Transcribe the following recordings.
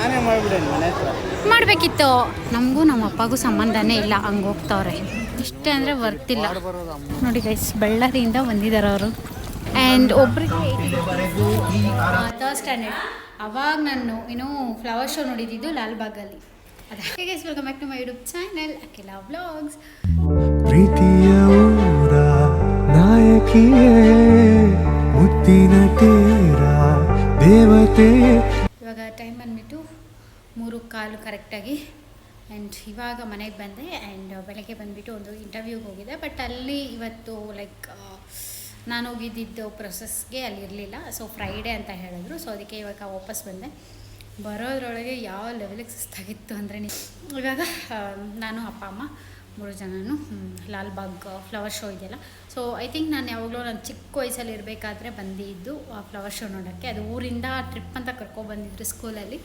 ನಾನೇ ಮಾಡಿಬಿಡೇನು ಮನೆ ಹತ್ರ ಮಾಡಬೇಕಿತ್ತು. ನಮಗೂ ನಮ್ಮ ಅಪ್ಪಗೂ ಸಂಬಂಧನೇ ಇಲ್ಲ, ಹಂಗೆ ಹೋಗ್ತವ್ರೆ. ಇಷ್ಟೇ ಅಂದರೆ ವರ್ತಿಲ್ಲ ನೋಡಿ ಗೈಸ್. ಬಳ್ಳಾರಿಯಿಂದ ಬಂದಿದ್ದಾರೆ ಅವರು. ಆ್ಯಂಡ್ ಒಬ್ಬರಿಗೆ ಥರ್ಡ್ ಸ್ಟ್ಯಾಂಡರ್ಡ್. ಅವಾಗ ನಾನು ಫ್ಲವರ್ ಶೋ ನೋಡಿದ್ದು ಲಾಲ್ಬಾಗಲ್ಲಿ. ಅದೇ guys, welcome back to my YouTube channel Akhila vlogs. ಪ್ರೀತಿಯ ಊರ ನಾಯಕಿಯೇ ಮುತ್ತಿನ ತೇರ ದೇವತೆ. ಇವಾಗ ಟೈಮ್ ಬಂದುಬಿಟ್ಟು 3:15 ಕರೆಕ್ಟಾಗಿ. ಆ್ಯಂಡ್ ಇವಾಗ ಮನೆಗೆ ಬಂದೆ. ಆ್ಯಂಡ್ ಬೆಳಗ್ಗೆ ಬಂದುಬಿಟ್ಟು ಒಂದು ಇಂಟರ್ವ್ಯೂಗೆ ಹೋಗಿದೆ. ಬಟ್ ಅಲ್ಲಿ ಇವತ್ತು ನಾನು ಹೋಗಿದ್ದಿದ್ದು ಪ್ರೊಸೆಸ್ಗೆ ಅಲ್ಲಿ ಇರಲಿಲ್ಲ. ಸೊ ಫ್ರೈಡೇ ಅಂತ ಹೇಳಿದ್ರು. ಸೊ ಅದಕ್ಕೆ ಇವಾಗ ವಾಪಸ್ ಬಂದೆ. ಬರೋದ್ರೊಳಗೆ ಯಾವ ಲೆವೆಲಿಗೆ ಸುಸ್ತಾಗಿತ್ತು ಅಂದರೆ, ಇವಾಗ ನಾನು ಅಪ್ಪ ಅಮ್ಮ 3 ಜನನು ಲಾಲ್ಬಾಗ್ ಫ್ಲವರ್ ಶೋ ಇದೆಯಲ್ಲ. ಸೊ ಐ ಥಿಂಕ್ ನಾನು ಯಾವಾಗಲೂ ನಾನು ಚಿಕ್ಕ ವಯಸ್ಸಲ್ಲಿ ಇರಬೇಕಾದ್ರೆ ಬಂದಿದ್ದು ಆ ಫ್ಲವರ್ ಶೋ ನೋಡೋಕ್ಕೆ. ಅದು ಊರಿಂದ ಟ್ರಿಪ್ ಅಂತ ಕರ್ಕೊಬಂದಿದ್ರು ಸ್ಕೂಲಲ್ಲಿ.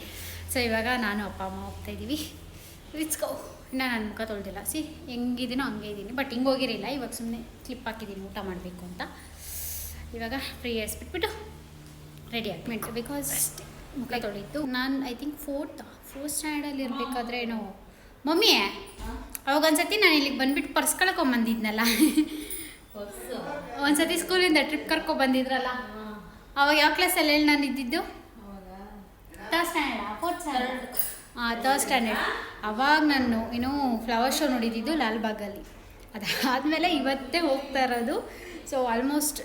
ಸೊ ಇವಾಗ ನಾನು ಅಪ್ಪ ಅಮ್ಮ ಹೋಗ್ತಾಯಿದ್ದೀವಿ. ರಿಚ್ಕೋ. ಇನ್ನು ನಾನು ಮುಖ ತೊಳೆದಿಲ್ಲ. ಹೆಂಗಿದ್ದೀನೋ ಹಂಗೆ ಇದ್ದೀನಿ. ಬಟ್ ಹಿಂಗೆ ಹೋಗಿರಲಿಲ್ಲ. ಇವಾಗ ಸುಮ್ಮನೆ ಕ್ಲಿಪ್ ಹಾಕಿದ್ದೀನಿ ಊಟ ಮಾಡಬೇಕು ಅಂತ. ಇವಾಗ ಫ್ರೀ ಬಿಟ್ಬಿಟ್ಟು ರೆಡಿ ಆಗ್ಬಿಟ್ಟು, ಬಿಕಾಸ್ ಮುಖ ತೊಳಿತು. ನಾನು ಐ ಥಿಂಕ್ ಫೋರ್ತ್ ಸ್ಟ್ಯಾಂಡರ್ಡಲ್ಲಿ ಇರಬೇಕಾದ್ರೆ ಏನೋ ಮಮ್ಮಿ ಅವಾಗ ಒಂದ್ಸತಿ ನಾನು ಇಲ್ಲಿಗೆ ಬಂದುಬಿಟ್ಟು ಪರ್ಸ್ ಕಳ್ಕೊಂಬಂದಿದ್ನಲ್ಲ. ಒಂದ್ಸತಿ ಸ್ಕೂಲಿಂದ ಟ್ರಿಪ್ ಕರ್ಕೊಬಂದಿದ್ರಲ್ಲ, ಅವಾಗ ಯಾವ ಕ್ಲಾಸಲ್ಲಿ ಹೇಳಿ ನಾನು ಇದ್ದಿದ್ದು? Third standard. ಅವಾಗ ನಾನು ಫ್ಲವರ್ ಶೋ ನೋಡಿದ್ದು ಲಾಲ್ಬಾಗಲ್ಲಿ. ಅದಾದಮೇಲೆ ಇವತ್ತೇ ಹೋಗ್ತಾ ಇರೋದು. ಸೊ ಆಲ್ಮೋಸ್ಟ್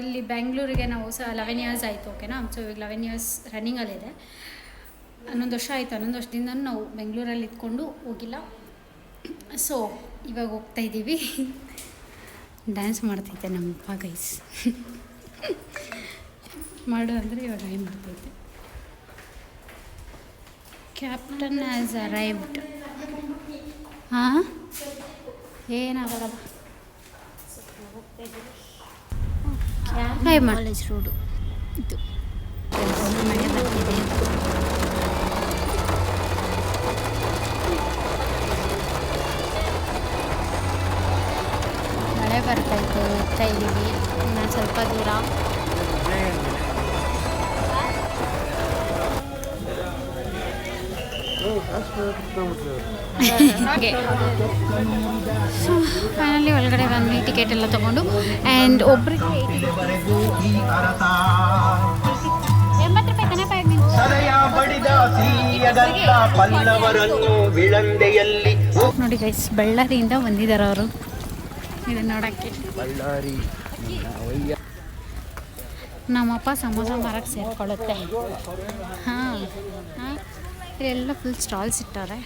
ಇಲ್ಲಿ ಬೆಂಗಳೂರಿಗೆ ನಾವು 11 ಇಯರ್ಸ್ ಆಯಿತು. ಓಕೆನಾ. ಸೊ ಇವಾಗ 11 ಇಯರ್ಸ್ ರನ್ನಿಂಗಲ್ಲಿದೆ. 11 ವರ್ಷ ಆಯಿತು. 11 ವರ್ಷದಿಂದ ನಾವು ಬೆಂಗಳೂರಲ್ಲಿ ಇದ್ಕೊಂಡು ಹೋಗಿಲ್ಲ. ಸೊ ಇವಾಗ ಹೋಗ್ತಾಯಿದ್ದೀವಿ. ಡ್ಯಾನ್ಸ್ ಮಾಡ್ತೈತೆ ನಮ್ಮಪ್ಪ ಗೈಸ್. ಮಾಡು ಅಂದರೆ ಇವಾಗ ಏನು ಮಾಡ್ತೈತೆ. Captain has arrived. ಹಾಂ, ಏನಾಗಲ್ಲ. ಕಾಲೇಜ್ ರೋಡು ಇದು. ಮಳೆ ಬರ್ತಿದೆ. ಮಳೆ ಬರ್ತೈತೆ. ಹೋಗ್ತಾ ಇದ್ದೀವಿ. ನಾನು ಸ್ವಲ್ಪ ದೂರ. ಹಾಗೆ ಸೊ ಫೈನಲಿ ಒಳಗಡೆ ಬಂದು ಟಿಕೆಟ್ ಎಲ್ಲ ತೊಗೊಂಡು. ಆ್ಯಂಡ್ ಒಬ್ಬರಿಗೆ 80 ರೂಪಾಯಿ ನೋಡಿ ಗೈಸ್. ಬಳ್ಳಾರಿಯಿಂದ ಬಂದಿದ್ದಾರೆ ಅವರು ಇದನ್ನು ನೋಡೋಕ್ಕೆ. ನಮ್ಮಪ್ಪ ಸಮೋಸ ಮಾರಕ್ಕೆ ಸೇರ್ಕೊಳ್ಳುತ್ತೆ. ಹಾಂ ಹಾಂ, ಇಲ್ಲೆಲ್ಲ ಫುಲ್ ಸ್ಟಾಲ್ಸ್ ಇಟ್ಟಾರೆ.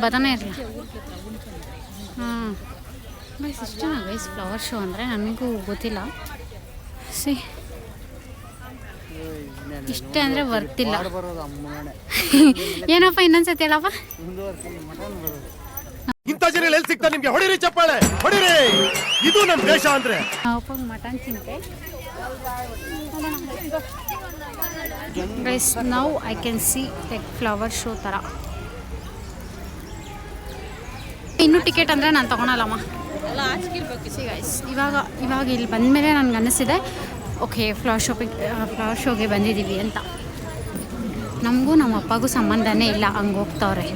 ಬದನೇ ಇರಲ್ಲ. ಹಾಂ ಗೈಸ್, ಇಷ್ಟೇನಾ ಗೈಸ್ ಫ್ಲವರ್ ಶೋ ಅಂದರೆ? ನನಗೂ ಗೊತ್ತಿಲ್ಲ. ಇಷ್ಟೇ ಅಂದರೆ ವರ್ತಿಲ್ಲ. ಏನಪ್ಪ ಇನ್ನೊಂದ್ಸತಿ ಹೇಳಪ್ಪ. ಇಂಥ ಜನ ಎಲ್ಲಿ ಸಿಗ್ತಾರೆ ನಿಮಗೆ? ಹೊಡಿರಿ ಚಪ್ಪಾಳೆ, ಹೊಡಿರಿ. ಇದು ನಮ್ಮ ದೇಶ ಅಂದ್ರೆ. ಅಪ್ಪ ಮಟನ್ ತಿಂತೆ guys. Now I can see like flower show ಥರ. ಇನ್ನೂ ಟಿಕೆಟ್ ಅಂದರೆ ನಾನು ತೊಗೊಳಲ್ಲಮ್ಮ. ಗೈಸ್ ಇವಾಗ ಇಲ್ಲಿ ಬಂದಮೇಲೆ ನನಗೆ ಅನ್ನಿಸಿದೆ, ಓಕೆ ಫ್ಲವರ್ ಶೋಗೆ ಬಂದಿದ್ದೀವಿ ಅಂತ. ನಮಗೂ ನಮ್ಮ ಅಪ್ಪಗೂ ಸಂಬಂಧನೇ ಇಲ್ಲ, ಹಂಗೆ ಹೋಗ್ತವ್ರೆ.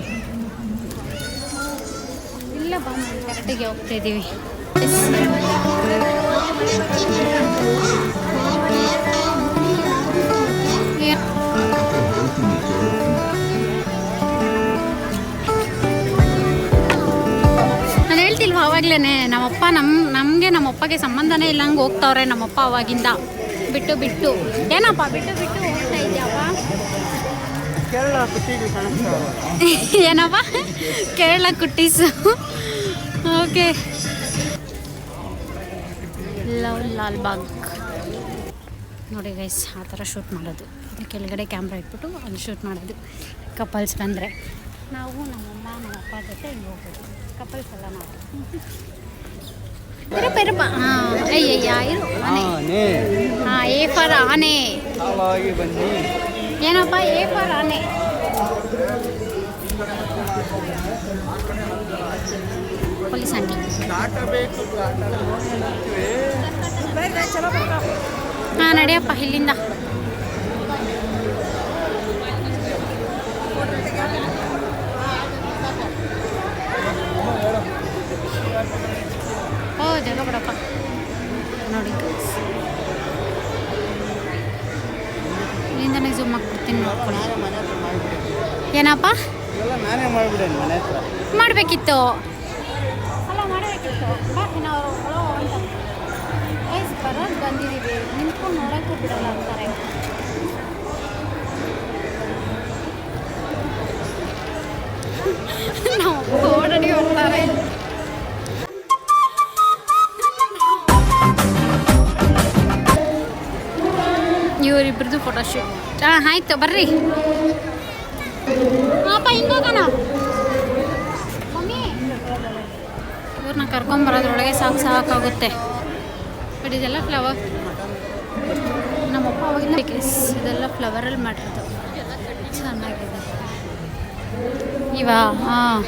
ಇಲ್ಲ ಬಂದು ಕರೆಕ್ಟಿಗೆ ಹೋಗ್ತಾಯಿದ್ದೀವಿ. ನಾನು ಹೇಳ್ತಿಲ್ವ ಆವಾಗಲೇ, ನಮ್ಮಪ್ಪ ನಮ್ಮಪ್ಪಗೆ ಸಂಬಂಧನೇ ಇಲ್ಲ, ಹಂಗೆ ಹೋಗ್ತವ್ರೆ ನಮ್ಮಪ್ಪ ಅವಾಗಿಂದ. ಬಿಟ್ಟು ಏನಪ್ಪ ಬಿಟ್ಟು ಹೋಗ್ತಾ ಇದ್ಯಪ್ಪ? ಏನಪ್ಪ ಕೇರಳ ಕುಟ್ಟೀಸು. ಓಕೆ, ಲಾಲ್ಬಾಗ್ ನೋಡಿ ಗೈಸ್. ಆ ಥರ ಶೂಟ್ ಮಾಡೋದು. ಕೆಳಗಡೆ ಕ್ಯಾಮ್ರಾ ಇಟ್ಬಿಟ್ಟು ಅಲ್ಲಿ ಶೂಟ್ ಮಾಡೋದು. ಕಪಲ್ಸ್ ಬಂದರೆ ನಾವು ನಮ್ಮಮ್ಮ ನಮ್ಮಪ್ಪ ಜೊತೆ ಹಿಂಗೆ ಹೋಗ್ಬೋದು. ಕಪಲ್ಸ್ ಎಲ್ಲ ನಾವು ಪೆರಪ. ಹಾಂ ಅಯ್ಯಯ್ಯ ಇರು ಆನೆ. ಹಾಂ, ಎ ಫಾರ್ ಆನೆ. ಏನಪ್ಪ ಎ ಫಾರ್ ಆನೆ? Police aunty. ಹಾಂ ನಡಿಯಪ್ಪ ಇಲ್ಲಿಂದ. ಝೂಮ್ ಹಾಕ್ಬಿಡ್ತೀನಿ ನೋಡ್ಕೊಳ್ಳಿ. ಏನಪ್ಪ ನಾನೇ ಮಾಡಿಬಿಡೇನು ಮನೆ ಹತ್ರ. ಮಾಡಬೇಕಿತ್ತು ಅಲ್ಲ, ಮಾಡಬೇಕಿತ್ತು. ನಾವು ಬರೋದು ಬಂದಿದ್ದೀವಿ, ನಿಂತ್ಕೊಂಡು ನೋಡೋಕ್ಕೂ ಬಿಡಲ್ಲ ಅಂತಾರೆ. ನಾವು ಓಡಾಡಿ ಹೋಗ್ತಾರೆ. ಇವರಿಬ್ರದ್ದು ಫೋಟೋಶೂಟ್. ಆಯಿತು ಬರ್ರಿ. ಅಪ್ಪ ಹಿಂಗೋಗೋಣ. ಮಮ್ಮಿ ಇವ್ರನ್ನ ಕರ್ಕೊಂಬರೋದ್ರೊಳಗೆ ಸಾಕಾಗುತ್ತೆ. ಬಟ್ ಇದೆಲ್ಲ ಫ್ಲವರ್, ನಮ್ಮಪ್ಪ ಅವಾಗಿನ ಇದೆಲ್ಲ ಫ್ಲವರಲ್ಲಿ ಮಾಡಿರೋದು. ಚೆನ್ನಾಗಿದೆ ಹಾಂ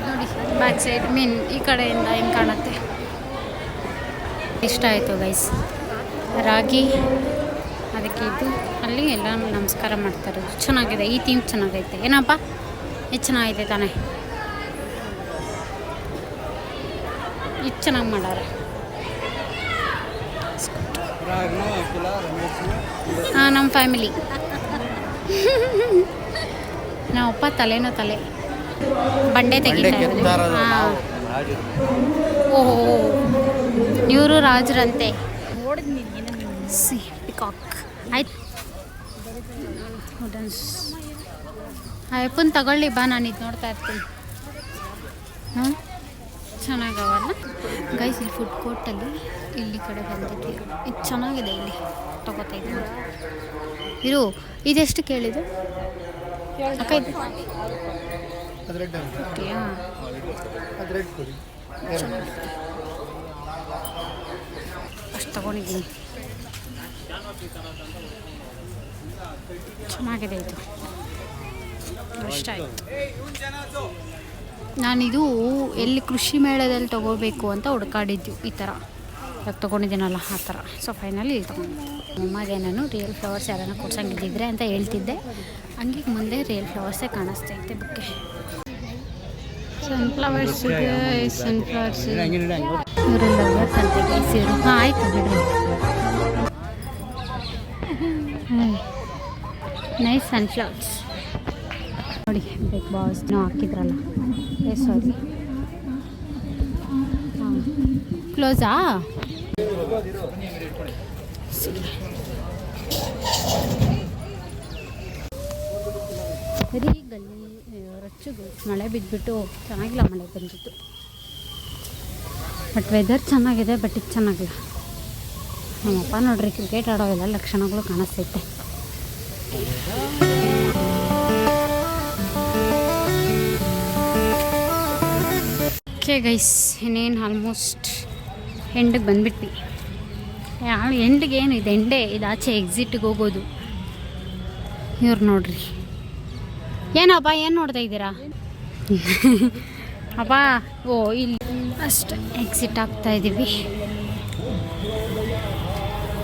ನೋಡಿ, ಬ್ಯಾಕ್ ಸೈಡ್ ಮೀನ್ ಈ ಕಡೆಯಿಂದ ಹೆಂಗೆ ಕಾಣುತ್ತೆ. ಇಷ್ಟ ಆಯಿತು ಗೈಸ್. ರಾಗಿ ಅದಕ್ಕೆ ಇದು ಅಲ್ಲಿ ಎಲ್ಲ ನಮಸ್ಕಾರ ಮಾಡ್ತಾರೆ. ಚೆನ್ನಾಗಿದೆ, ಈ ಥೀಮ್ ಚೆನ್ನಾಗೈತೆ. ಏನಪ್ಪ ಇದು ಚೆನ್ನಾಗಿದೆ ತಾನೇ, ಇದು ಚೆನ್ನಾಗಿ ಮಾಡಾರೆ. ಹಾಂ, ನಮ್ಮ ಫ್ಯಾಮಿಲಿ. ನಮ್ಮಪ್ಪ ತಲೆನೋ ತಲೆ ಬಂಡೆ ತೆಗಿತಾರೆ. ಹಾಂ, ಓಹೋ, ಇವರು ರಾಜರಂತೆ. ಪಿಕಾಕ್ ಆಯ್ತು. ಅಯ್ಯಪ್ಪನ ತಗೊಳ್ಳಿ ಬಾ, ನಾನು ಇದು ನೋಡ್ತಾ ಇರ್ತೀನಿ. ಹಾಂ, ಚೆನ್ನಾಗವಲ್ಲ ಗೈಸ್. ಇಲ್ಲಿ ಫುಡ್ ಕೋರ್ಟಲ್ಲಿ ಇಲ್ಲಿ ಕಡೆ ಬಂದಿದ್ವಿ. ಇದು ಚೆನ್ನಾಗಿದೆ, ಇಲ್ಲಿ ತಗೋತಾ ಇದ್ದೀನಿ. ಇರು, ಇದೆಷ್ಟು ಕೇಳಿದ್ದು ಅಕ್ಕ? ಇದು ಅಷ್ಟು ತಗೊಂಡಿದ್ದೀನಿ. ಚೆನ್ನಾಗಿದೆ, ಇದು ಇಷ್ಟ ಆಯಿತು. ನಾನಿದು ಎಲ್ಲಿ ಕೃಷಿ ಮೇಳದಲ್ಲಿ ತೊಗೋಬೇಕು ಅಂತ ಹುಡ್ಕಾಡಿದ್ದು. ಈ ಥರ ಇವಾಗ ತೊಗೊಂಡಿದ್ದೀನಲ್ಲ ಆ ಥರ. ಸೊ ಫೈನಲಿ ಇಲ್ಲಿ ತೊಗೊಂಡಿದ್ದೆ. ಅಮ್ಮಗೆ ನಾನು ರಿಯಲ್ ಫ್ಲವರ್ಸ್ ಯಾರನ್ನ ಕೊಡ್ಸಂಗಿದ್ದಿದ್ರೆ ಅಂತ ಹೇಳ್ತಿದ್ದೆ. ಹಂಗೆ ಮುಂದೆ ರಿಯಲ್ ಫ್ಲವರ್ಸೇ ಕಾಣಿಸ್ತೈತೆ ಬುಕ್ಕೆ. ಸನ್ಫ್ಲವರ್ಸ್ ಸನ್ಫ್ಲವರ್ಸ್ ಇವರೆಲ್ಲ ಅಂತ ಗೈಸಿರು. ಹಾಂ, ಆಯಿತು ಬಿಡ್ರಿ. ನೈಸ್ ಸನ್ಫ್ಲವರ್ಸ್ ನೋಡಿ. ಬಿಗ್ ಬಾಸ್ ಹಾಕಿದ್ರಲ್ಲ, ಸಾರಿ, ಹಾಂ, ಕ್ಲೋಸಾ? ಬರೀ ಗಲ್ಲಿ ರಚ್ಚುಗಳು. ಮಳೆ ಬಿದ್ದುಬಿಟ್ಟು ಚೆನ್ನಾಗಿಲ್ಲ, ಮಳೆ ಬಂದಿತ್ತು. ಬಟ್ ವೆದರ್ ಚೆನ್ನಾಗಿದೆ, ಬಟ್ ಇದು ಚೆನ್ನಾಗಿಲ್ಲ. ನಮ್ಮಪ್ಪ ನೋಡ್ರಿ ಕ್ರಿಕೆಟ್ ಆಡೋ ಎಲ್ಲ ಲಕ್ಷಣಗಳು ಕಾಣಿಸ್ತೈತೆ. ಓಕೆ ಗೈಸ್, ಇನ್ನೇನು ಆಲ್ಮೋಸ್ಟ್ ಎಂಡಿಗೆ ಬಂದುಬಿಟ್ವಿ. ಎಂಡಿಗೆ ಏನು ಇದು, ಎಂಡೇ ಇದು. ಆಚೆ ಎಕ್ಸಿಟ್ಗೆ ಹೋಗೋದು. ಇವ್ರು ನೋಡ್ರಿ. ಏನಪ್ಪ ಏನು ನೋಡ್ತಾ ಇದ್ದೀರಾ? ಅಪ್ಪ ಓ, ಇಲ್ಲಿ ಅಷ್ಟೇ ಎಕ್ಸಿಟ್ ಆಗ್ತಾ ಇದ್ದೀವಿ.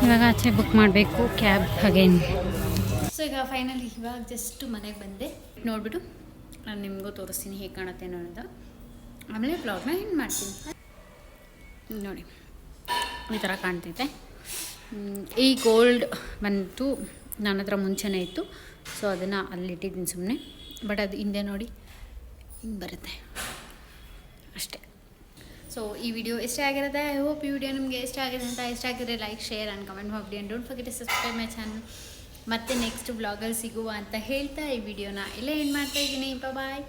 ಇವಾಗ ಆಚೆ ಬುಕ್ ಮಾಡಬೇಕು ಕ್ಯಾಬ್ ಅಗೇನ್. ಸೊ ಈಗ ಫೈನಲಿ ಇವಾಗ ಜಸ್ಟ್ ಮನೆಗೆ ಬಂದೆ. ನೋಡಿಬಿಟ್ಟು ನಾನು ನಿಮಗೂ ತೋರಿಸ್ತೀನಿ ಹೇಗೆ ಕಾಣುತ್ತೆ ಅನ್ನೋದು. ಆಮೇಲೆ ಬ್ಲಾಗ್ನ ಏನು ಮಾಡ್ತೀನಿ ನೋಡಿ. ಈ ಥರ ಕಾಣ್ತೈತೆ. ಈ ಗೋಲ್ಡ್ ಬಂತು ನನ್ನ ಹತ್ರ ಮುಂಚೆನೇ ಇತ್ತು. ಸೊ ಅದನ್ನು ಅಲ್ಲಿಟ್ಟಿದ್ದೀನಿ ಸುಮ್ಮನೆ. ಬಟ್ ಅದು ಹಿಂದೆ ನೋಡಿ ಹಿಂಗೆ ಬರುತ್ತೆ ಅಷ್ಟೇ. ಸೊ ಈ ವಿಡಿಯೋ ಇಷ್ಟ ಆಗಿರುತ್ತೆ. ಐ ಹೋಪ್ ಈ ವಿಡಿಯೋ ನಿಮಗೆ ಇಷ್ಟ ಆಗಿದೆ ಅಂತ. ಇಷ್ಟ ಆಗಿದ್ರೆ ಲೈಕ್, ಶೇರ್ ಆ್ಯಂಡ್ ಕಮೆಂಟ್ ಮಾಡಿ. And don't forget to subscribe my channel. ಮತ್ತೆ ನೆಕ್ಸ್ಟ್ ಬ್ಲಾಗಲ್ಲಿ ಸಿಗುವ ಅಂತ ಹೇಳ್ತಾ ಈ ವಿಡಿಯೋನ ಇಲ್ಲೇ ಎಂಡ್ ಮಾಡ್ತಾಯಿದ್ದೀನಿ. ಬಾಯ್.